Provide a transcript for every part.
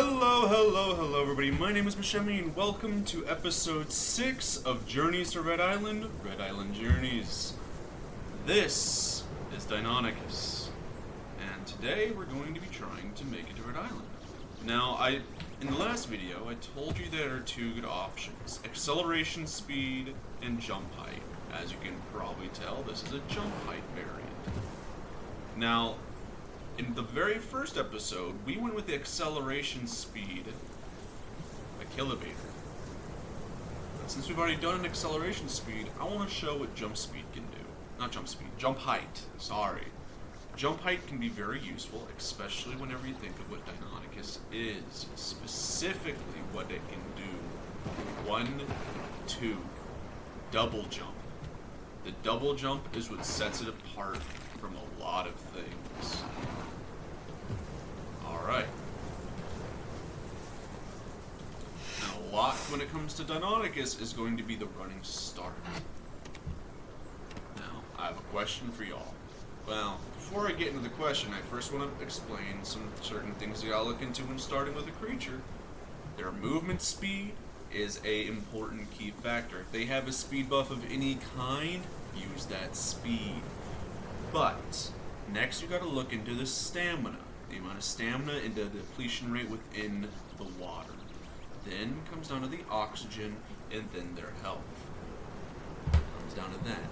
Hello, everybody. My name is Mishemi, and welcome to episode 6 of Journeys to Red Island Journeys. This is Deinonychus, and today we're going to be trying to make it to Red Island. Now, in the last video, I told you there are two good options: acceleration speed and jump height. As you can probably tell, this is a jump height variant. Now, in the very first episode, we went with the acceleration speed, a kilometer. But since we've already done an acceleration speed, I want to show what jump speed can do. Not jump speed, jump height, sorry. Jump height can be very useful, especially whenever you think of what Deinonychus is. Specifically what it can do. 1, 2, double jump. The double jump is what sets it apart from a lot of things. Alright. Now, a lot when it comes to Deinonychus is going to be the running start. Now, I have a question for y'all. Well, before I get into the question, I first want to explain some certain things you gotta look into when starting with a creature. Their movement speed is a important key factor. If they have a speed buff of any kind, use that speed. But next you gotta look into the stamina. The amount of stamina and the depletion rate within the water. Then comes down to the oxygen and then their health. Comes down to that.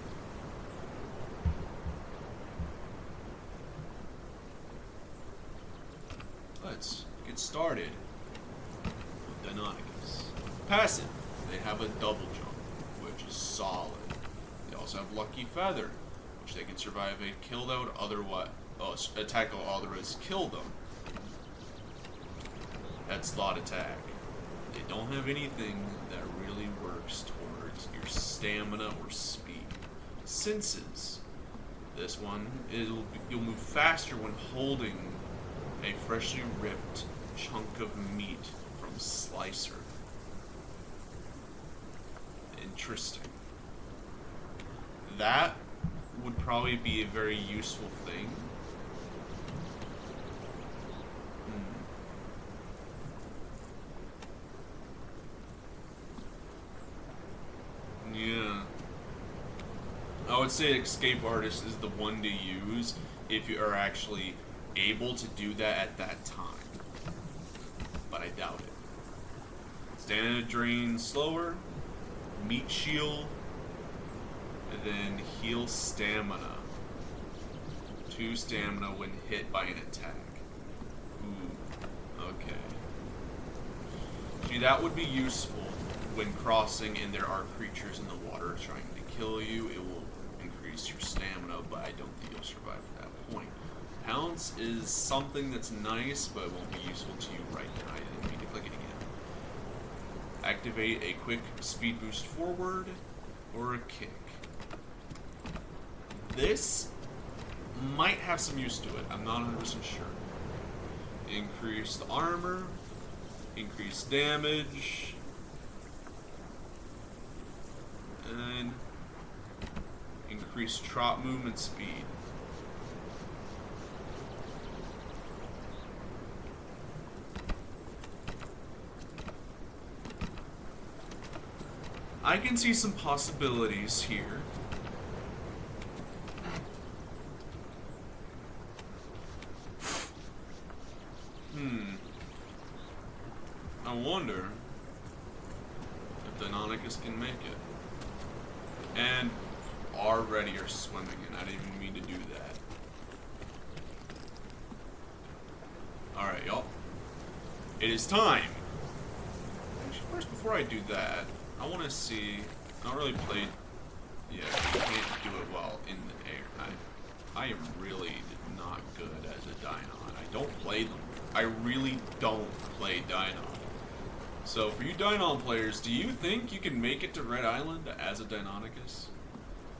Let's get started with Deinonychus. Passive. They have a double jump, which is solid. They also have Lucky Feather, which they can survive a killed out attack of otherwise kill them. That's slot attack. They don't have anything that really works towards your stamina or speed. Senses. This one, you'll move faster when holding a freshly ripped chunk of meat from Slicer. Interesting. That would probably be a very useful thing. Yeah. I would say Escape Artist is the one to use if you are actually able to do that at that time. But I doubt it. Stamina drain slower, meat shield, and then heal stamina. 2 stamina when hit by an attack. Ooh, okay. See, that would be useful when crossing and there are creatures in the water trying to kill you. It will increase your stamina, but I don't think you'll survive at that point. Pounce is something that's nice, but it won't be useful to you right now. I didn't mean to click it again. Activate a quick speed boost forward or a kick. This might have some use to it. I'm not 100% sure. Increased armor, increased damage, and increased trot movement speed. I can see some possibilities here. I wonder if Deinonychus can make it. And already are swimming, and I didn't even mean to do that. Alright, y'all. It is time. Actually, first, before I do that, I want to see. I don't really play. Yeah, you can't do it well in the air. I am really not good as a Deinon. I don't play them. I really don't play Deinon. So for you Deinon players, do you think you can make it to Red Island as a Deinonychus?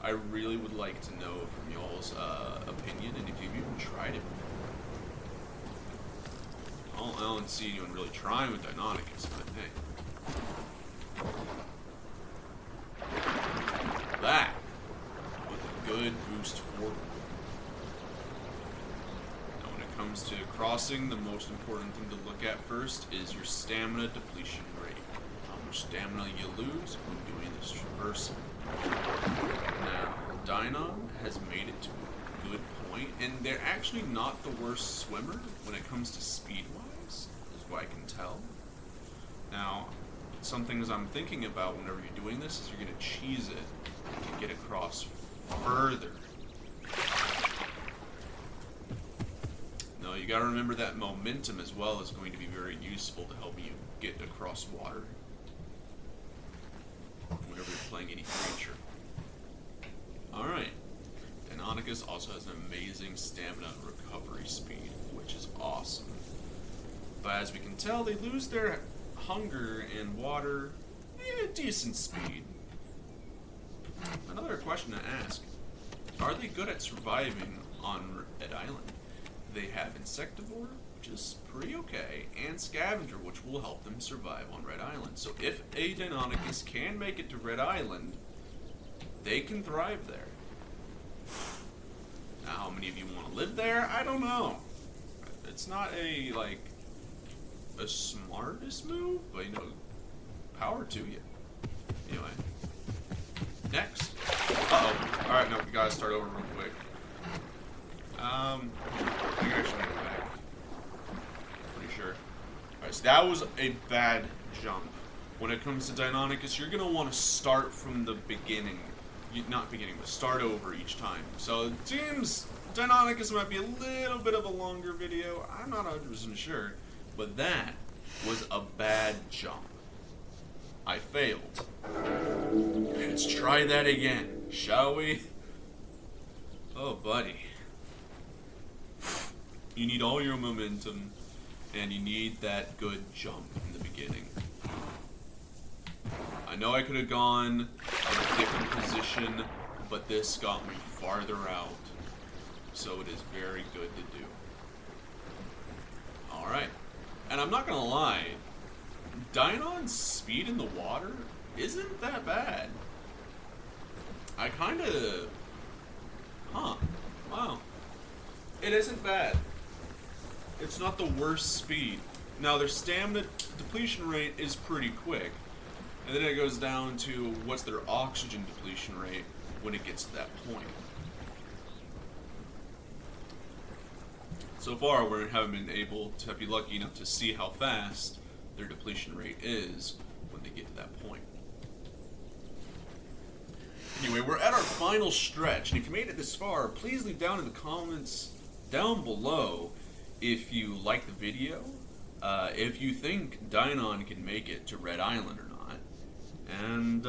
I really would like to know from y'all's opinion, and if you've even tried it before. I don't see anyone really trying with Deinonychus, but hey. That with a good boost forward. Now when it comes to crossing, the most important thing to look at first is your stamina depletion rate. How much stamina you lose when doing this traversing. Now, Deinon has made it to a good point, and they're actually not the worst swimmer when it comes to speed-wise, is what I can tell. Now, some things I'm thinking about whenever you're doing this is you're going to cheese it to get across further. No, you got to remember that momentum as well is going to be very useful to help you get across water whenever you're playing any creature. Alright. Deinonychus also has an amazing stamina recovery speed, which is awesome. But as we can tell, they lose their hunger and water decent speed. Another question to ask. Are they good at surviving on Red Island? They have Insectivore, which is pretty okay, and Scavenger, which will help them survive on Red Island. So if a Deinonychus can make it to Red Island, they can thrive there. Now, how many of you want to live there? I don't know. It's not a, a smartest move, but, power to you. Anyway. Next. Uh-oh. Alright, no, we gotta start over real quick. I think I actually made it back. Pretty sure. Alright, so that was a bad jump. When it comes to Deinonychus, you're gonna want to start from the beginning. Not beginning, but start over each time. So it seems Deinonychus might be a little bit of a longer video. I'm not 100% sure. But that was a bad jump. I failed. Let's try that again, shall we? Oh, buddy. You need all your momentum, and you need that good jump in the beginning. I know I could have gone in a different position, but this got me farther out. So it is very good to do. Alright. And I'm not gonna lie, Deinon's speed in the water isn't that bad. I kinda... Wow. It isn't bad. It's not the worst speed. Now, their stamina depletion rate is pretty quick. And then it goes down to what's their oxygen depletion rate when it gets to that point. So far, we haven't been able to be lucky enough to see how fast their depletion rate is when they get to that point. Anyway, we're at our final stretch, and if you made it this far, please leave down in the comments down below if you like the video, if you think Deinon can make it to Red Island or not, and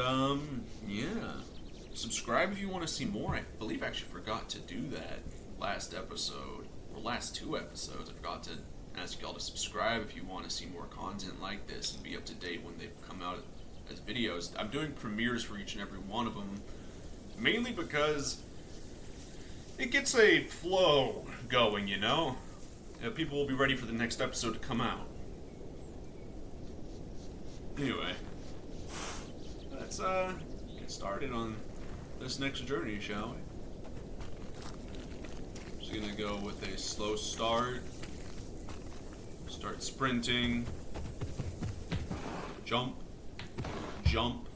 yeah, subscribe if you want to see more. I believe I actually forgot to do that last episode, or last two episodes. I forgot to ask y'all to subscribe if you want to see more content like this and be up to date when they come out as videos. I'm doing premieres for each and every one of them, mainly because it gets a flow going, you know? People will be ready for the next episode to come out. Anyway, let's get started on this next journey, shall we? Just gonna go with a slow start. Start sprinting. Jump. Jump.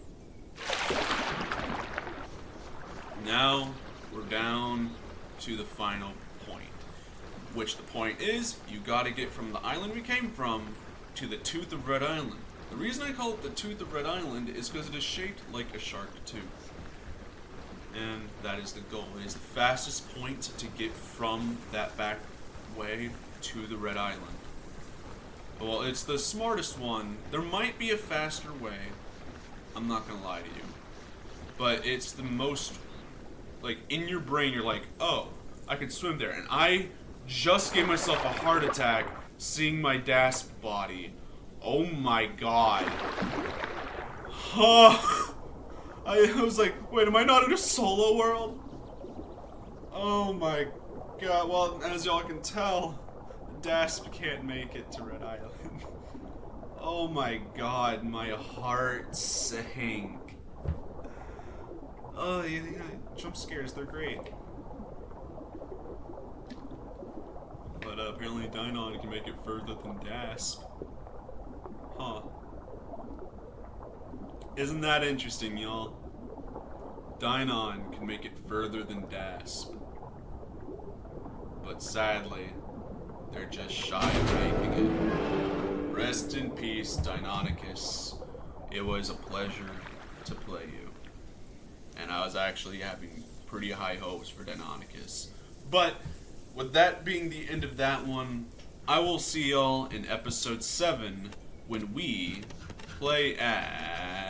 Now we're down to the final point. Which the point is, you gotta get from the island we came from to the Tooth of Red Island. The reason I call it the Tooth of Red Island is because it is shaped like a shark tooth. And that is the goal. It is the fastest point to get from that back way to the Red Island. Well, it's the smartest one. There might be a faster way. I'm not gonna lie to you. But it's the most, in your brain, you're like, oh, I can swim there. And I just gave myself a heart attack seeing my Dasp body. Oh my god. I was like, wait, am I not in a solo world? Oh my god. Well, as y'all can tell, Dasp can't make it to Red Island. Oh my god, my heart sank. Oh, yeah, jump scares, they're great. But apparently Deinon can make it further than Dasp. Huh. Isn't that interesting, y'all? Deinon can make it further than Dasp. But sadly, they're just shy of making it. Rest in peace, Deinonychus. It was a pleasure to play you. And I was actually having pretty high hopes for Deinonychus. But with that being the end of that one, I will see y'all in episode 7 when we play as...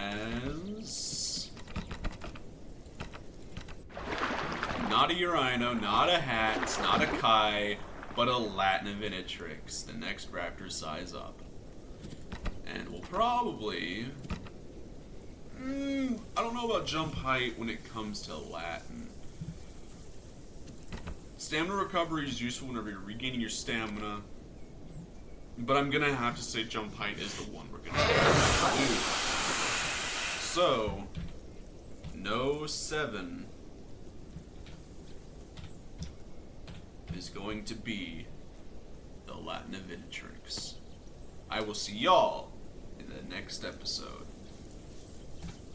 not a Urino, not a Hatz, not a Kai, but a Deinonychus, the next raptor size up. And we'll probably... I don't know about jump height when it comes to Latin. Stamina recovery is useful whenever you're regaining your stamina. But I'm gonna have to say jump height is the one we're gonna have to do. So, no 7 is going to be the Deinonychus. I will see y'all in the next episode.